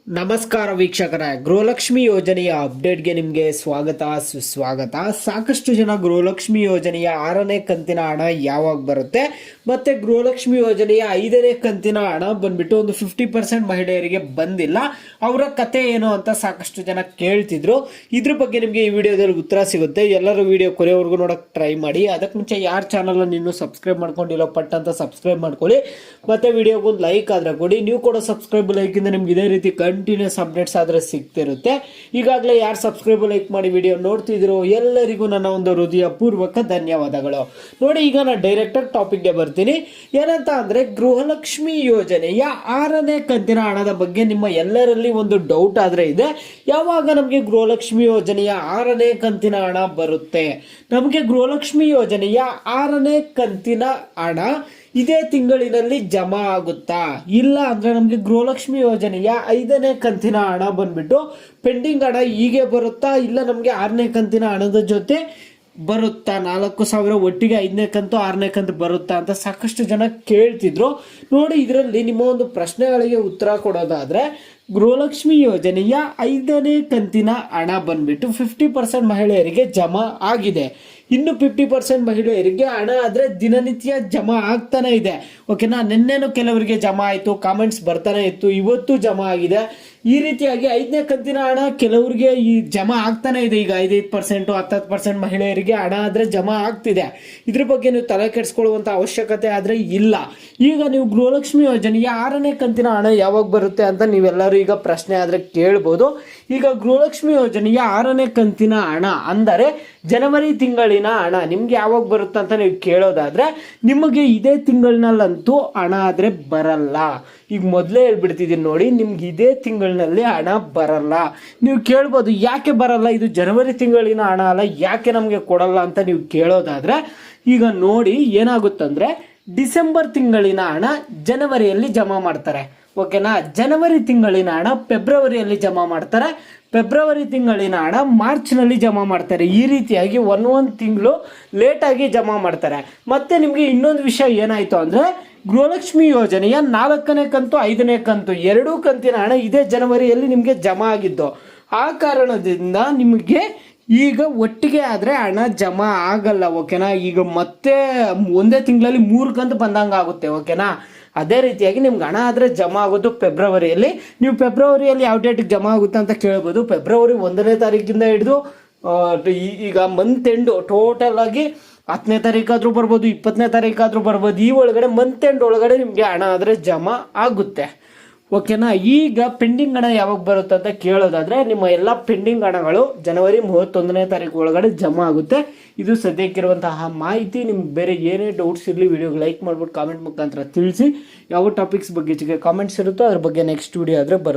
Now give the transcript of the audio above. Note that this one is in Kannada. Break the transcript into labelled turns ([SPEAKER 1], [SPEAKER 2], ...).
[SPEAKER 1] ನಮಸ್ಕಾರ ವೀಕ್ಷಕರೇ, ಗೃಹಲಕ್ಷ್ಮಿ ಯೋಜನೆಯ ಅಪ್ಡೇಟ್ಗೆ ನಿಮಗೆ ಸ್ವಾಗತ ಸುಸ್ವಾಗತ. ಸಾಕಷ್ಟು ಜನ ಗೃಹಲಕ್ಷ್ಮಿ ಯೋಜನೆಯ 6ನೇ ಕಂತಿನ ಹಣ ಯಾವಾಗ ಬರುತ್ತೆ ಮತ್ತೆ ಗೃಹಲಕ್ಷ್ಮಿ ಯೋಜನೆಯ 5ನೇ ಕಂತಿನ ಹಣ ಬಂದ್ಬಿಟ್ಟು ಒಂದು 50% ಮಹಿಳೆಯರಿಗೆ ಬಂದಿಲ್ಲ, ಅವರ ಕತೆ ಏನು ಅಂತ ಸಾಕಷ್ಟು ಜನ ಕೇಳ್ತಿದ್ರು. ಇದ್ರ ಬಗ್ಗೆ ನಿಮಗೆ ಈ ವಿಡಿಯೋದಲ್ಲಿ ಉತ್ತರ ಸಿಗುತ್ತೆ. ಎಲ್ಲರೂ ವಿಡಿಯೋ ಕೊನೆವರೆಗೂ ನೋಡಕ್ಕೆ ಟ್ರೈ ಮಾಡಿ. ಅದಕ್ಕೆ ಮುಂಚೆ ಯಾರ ಚಾನಲ್ ಇನ್ನೂ ಸಬ್ಸ್ಕ್ರೈಬ್ ಮಾಡ್ಕೊಂಡಿರೋ ಪಟ್ ಅಂತ ಸಬ್ಸ್ಕ್ರೈಬ್ ಮಾಡ್ಕೊಳ್ಳಿ. ಮತ್ತೆ ವಿಡಿಯೋಗೆ ಒಂದು ಲೈಕ್ ಆದ್ರೆ ಕೊಡಿ. ನೀವು ಕೂಡ ಸಬ್ಸ್ಕ್ರೈಬ್ ಲೈಕ್ ಇಂದ ನಿಮ್ಗೆ ಇದೇ ರೀತಿ ಕಂಟಿನ್ಯೂಸ್ ಅಪ್ಡೇಟ್ಸ್ ಆದ್ರೆ ಸಿಗ್ತಿರುತ್ತೆ. ಈಗಾಗಲೇ ಯಾರು ಸಬ್ಸ್ಕ್ರೈಬ್ ಲೈಕ್ ಮಾಡಿ ವಿಡಿಯೋ ನೋಡ್ತಿದ್ರು ಎಲ್ಲರಿಗೂ ನನ್ನ ಒಂದು ಹೃದಯ ಪೂರ್ವಕ ಧನ್ಯವಾದಗಳು. ನೋಡಿ, ಈಗ ನಾನು ಡೈರೆಕ್ಟ್ ಟಾಪಿಕ್ಗೆ ಬರ್ತೀನಿ. ಏನಂತ ಅಂದ್ರೆ, ಗೃಹಲಕ್ಷ್ಮಿ ಯೋಜನೆಯ 6ನೇ ಕಂತಿನ ಹಣದ ಬಗ್ಗೆ ನಿಮ್ಮ ಎಲ್ಲರಲ್ಲಿ ಒಂದು ಡೌಟ್ ಆದ್ರೆ ಇದೆ. ಯಾವಾಗ ನಮಗೆ ಗೃಹಲಕ್ಷ್ಮಿ ಯೋಜನೆಯ 6ನೇ ಕಂತಿನ ಹಣ ಬರುತ್ತೆ? ನಮಗೆ ಗೃಹಲಕ್ಷ್ಮಿ ಯೋಜನೆಯ 6ನೇ ಕಂತಿನ ಹಣ ಇದೇ ತಿಂಗಳಿನಲ್ಲಿ ಜಮಾ ಆಗುತ್ತಾ? ಇಲ್ಲ ಅಂದ್ರೆ ನಮಗೆ ಗೃಹಲಕ್ಷ್ಮಿ ಯೋಜನೆಯ 5ನೇ ಕಂತಿನ ಹಣ ಬಂದ್ಬಿಟ್ಟು ಪೆಂಡಿಂಗ್ ಹಣ ಹೀಗೆ ಬರುತ್ತಾ? ಇಲ್ಲ ನಮಗೆ 6ನೇ ಕಂತಿನ ಹಣದ ಜೊತೆ ಬರುತ್ತಾ? 4,000 ಒಟ್ಟಿಗೆ 5ನೇ ಕಂತು 6ನೇ ಕಂತು ಬರುತ್ತಾ ಅಂತ ಸಾಕಷ್ಟು ಜನ ಕೇಳ್ತಿದ್ರು. ನೋಡಿ, ಇದರಲ್ಲಿ ನಿಮ್ಮ ಒಂದು ಪ್ರಶ್ನೆಗಳಿಗೆ ಉತ್ತರ ಕೊಡೋದಾದ್ರೆ, ಗೃಹಲಕ್ಷ್ಮಿ ಯೋಜನೆಯ 5ನೇ ಕಂತಿನ ಹಣ ಬಂದ್ಬಿಟ್ಟು 50% ಮಹಿಳೆಯರಿಗೆ ಜಮಾ ಆಗಿದೆ. ಇನ್ನು 50% ಮಹಿಳೆಯರಿಗೆ ಹಣ ಆದ್ರೆ ದಿನನಿತ್ಯ ಜಮಾ ಆಗ್ತಾನೆ ಇದೆ. ಓಕೆನಾ? ನಿನ್ನೆನೂ ಕೆಲವರಿಗೆ ಜಮಾ ಆಯ್ತು, ಕಾಮೆಂಟ್ಸ್ ಬರ್ತಾನೆ ಇತ್ತು, ಇವತ್ತು ಜಮಾ ಆಗಿದೆ. ಈ ರೀತಿಯಾಗಿ 5ನೇ ಕಂತಿನ ಹಣ ಕೆಲವರಿಗೆ ಈ ಜಮಾ ಆಗ್ತಾನೆ ಇದೆ. ಈಗ 5% 10% ಮಹಿಳೆಯರಿಗೆ ಹಣ ಆದ್ರೆ ಜಮಾ ಆಗ್ತಿದೆ. ಇದ್ರ ಬಗ್ಗೆ ನೀವು ತಲೆ ಕೆಡಿಸ್ಕೊಳ್ಳುವಂತ ಅವಶ್ಯಕತೆ ಆದ್ರೆ ಇಲ್ಲ. ಈಗ ನೀವು ಗೃಹಲಕ್ಷ್ಮಿ ಯೋಜನೆಯ 6ನೇ ಕಂತಿನ ಹಣ ಯಾವಾಗ ಬರುತ್ತೆ ಅಂತ ನೀವೆಲ್ಲರೂ ಈಗ ಪ್ರಶ್ನೆ ಆದ್ರೆ ಕೇಳ್ಬೋದು. ಈಗ ಗೃಹಲಕ್ಷ್ಮಿ ಯೋಜನೆಯ 6ನೇ ಕಂತಿನ ಹಣ ಅಂದರೆ ಜನವರಿ ತಿಂಗಳಿನ ಹಣ ನಿಮ್ಗೆ ಯಾವಾಗ ಬರುತ್ತೆ ಅಂತ ನೀವು ಕೇಳೋದಾದ್ರೆ, ನಿಮಗೆ ಇದೇ ತಿಂಗಳಿನಲ್ಲಂತೂ ಹಣ ಆದ್ರೆ ಬರಲ್ಲ. ಈಗ ಮೊದಲೇ ಹೇಳ್ಬಿಡ್ತಿದ್ದೀನಿ ನೋಡಿ, ನಿಮ್ಗೆ ಇದೇ ತಿಂಗಳಿನಲ್ಲಿ ಹಣ ಬರಲ್ಲ. ನೀವು ಕೇಳ್ಬೋದು, ಯಾಕೆ ಬರಲ್ಲ? ಇದು ಜನವರಿ ತಿಂಗಳಿನ ಹಣ ಅಲ್ಲ, ಯಾಕೆ ನಮಗೆ ಕೊಡಲ್ಲ ಅಂತ ನೀವು ಕೇಳೋದಾದ್ರೆ, ಈಗ ನೋಡಿ ಏನಾಗುತ್ತಂದ್ರೆ, ಡಿಸೆಂಬರ್ ತಿಂಗಳಿನ ಹಣ ಜನವರಿಯಲ್ಲಿ ಜಮಾ ಮಾಡ್ತಾರೆ. ಓಕೆನಾ? ಜನವರಿ ತಿಂಗಳಿನ ಹಣ ಫೆಬ್ರವರಿಯಲ್ಲಿ ಜಮಾ ಮಾಡ್ತಾರೆ. ಫೆಬ್ರವರಿ ತಿಂಗಳಿನ ಹಣ ಮಾರ್ಚ್ನಲ್ಲಿ ಜಮಾ ಮಾಡ್ತಾರೆ. ಈ ರೀತಿಯಾಗಿ ಒಂದೊಂದು ತಿಂಗಳು ಲೇಟಾಗಿ ಜಮಾ ಮಾಡ್ತಾರೆ. ಮತ್ತೆ ನಿಮಗೆ ಇನ್ನೊಂದು ವಿಷಯ ಏನಾಯ್ತು ಅಂದ್ರೆ, ಗೃಹಲಕ್ಷ್ಮಿ ಯೋಜನೆಯ 4ನೇ ಕಂತು 5ನೇ ಕಂತು ಎರಡೂ ಕಂತಿನ ಹಣ ಇದೇ ಜನವರಿಯಲ್ಲಿ ನಿಮಗೆ ಜಮಾ ಆಗಿದ್ದು. ಆ ಕಾರಣದಿಂದ ನಿಮಗೆ ಈಗ ಒಟ್ಟಿಗೆ ಆದರೆ ಹಣ ಜಮಾ ಆಗಲ್ಲ. ಓಕೆನಾ? ಈಗ ಮತ್ತೆ ಒಂದೇ ತಿಂಗಳಲ್ಲಿ 3 ಕಂತು ಬಂದಂಗೆ ಆಗುತ್ತೆ. ಓಕೆನಾ? ಅದೇ ರೀತಿಯಾಗಿ ನಿಮ್ಗೆ ಹಣ ಆದರೆ ಜಮಾ ಆಗೋದು ಫೆಬ್ರವರಿಯಲ್ಲಿ. ನೀವು ಫೆಬ್ರವರಿಯಲ್ಲಿ ಯಾವ ಡೇಟಿಗೆ ಜಮಾ ಆಗುತ್ತೆ ಅಂತ ಕೇಳ್ಬೋದು. ಫೆಬ್ರವರಿ 1ನೇ ತಾರೀಕಿಂದ ಹಿಡಿದು ಈಗ ಮಂತ್ ಎಂಡು ಟೋಟಲ್ ಆಗಿ 10ನೇ ತಾರೀಕಾದ್ರೂ ಬರ್ಬೋದು, 20ನೇ ತಾರೀಕಾದ್ರೂ ಬರ್ಬೋದು. ಈ ಒಳಗಡೆ ಮಂತ್ ಎಂಡ್ ಒಳಗಡೆ ನಿಮಗೆ ಹಣ ಆದರೆ ಜಮಾ ಆಗುತ್ತೆ. ಓಕೆನಾ? ಈಗ ಪೆಂಡಿಂಗ್ ಹಣ ಯಾವಾಗ ಬರುತ್ತೆ ಅಂತ ಕೇಳೋದಾದ್ರೆ, ನಿಮ್ಮ ಎಲ್ಲ ಪೆಂಡಿಂಗ್ ಹಣಗಳು ಜನವರಿ 31ನೇ ತಾರೀಕು ಒಳಗಡೆ ಜಮಾ ಆಗುತ್ತೆ. ಇದು ಸದ್ಯಕ್ಕಿರುವಂತಹ ಮಾಹಿತಿ. ನಿಮ್ಗೆ ಬೇರೆ ಏನೇ ಡೌಟ್ಸ್ ಇರಲಿ ವಿಡಿಯೋಗೆ ಲೈಕ್ ಮಾಡ್ಬಿಟ್ಟು ಕಾಮೆಂಟ್ ಮುಖಾಂತರ ತಿಳಿಸಿ. ಯಾವ ಟಾಪಿಕ್ಸ್ ಬಗ್ಗೆ ಕಾಮೆಂಟ್ಸ್ ಇರುತ್ತೋ ಅದ್ರ ಬಗ್ಗೆ ನೆಕ್ಸ್ಟ್ ವಿಡಿಯೋ ಆದರೆ ಬರುತ್ತೆ.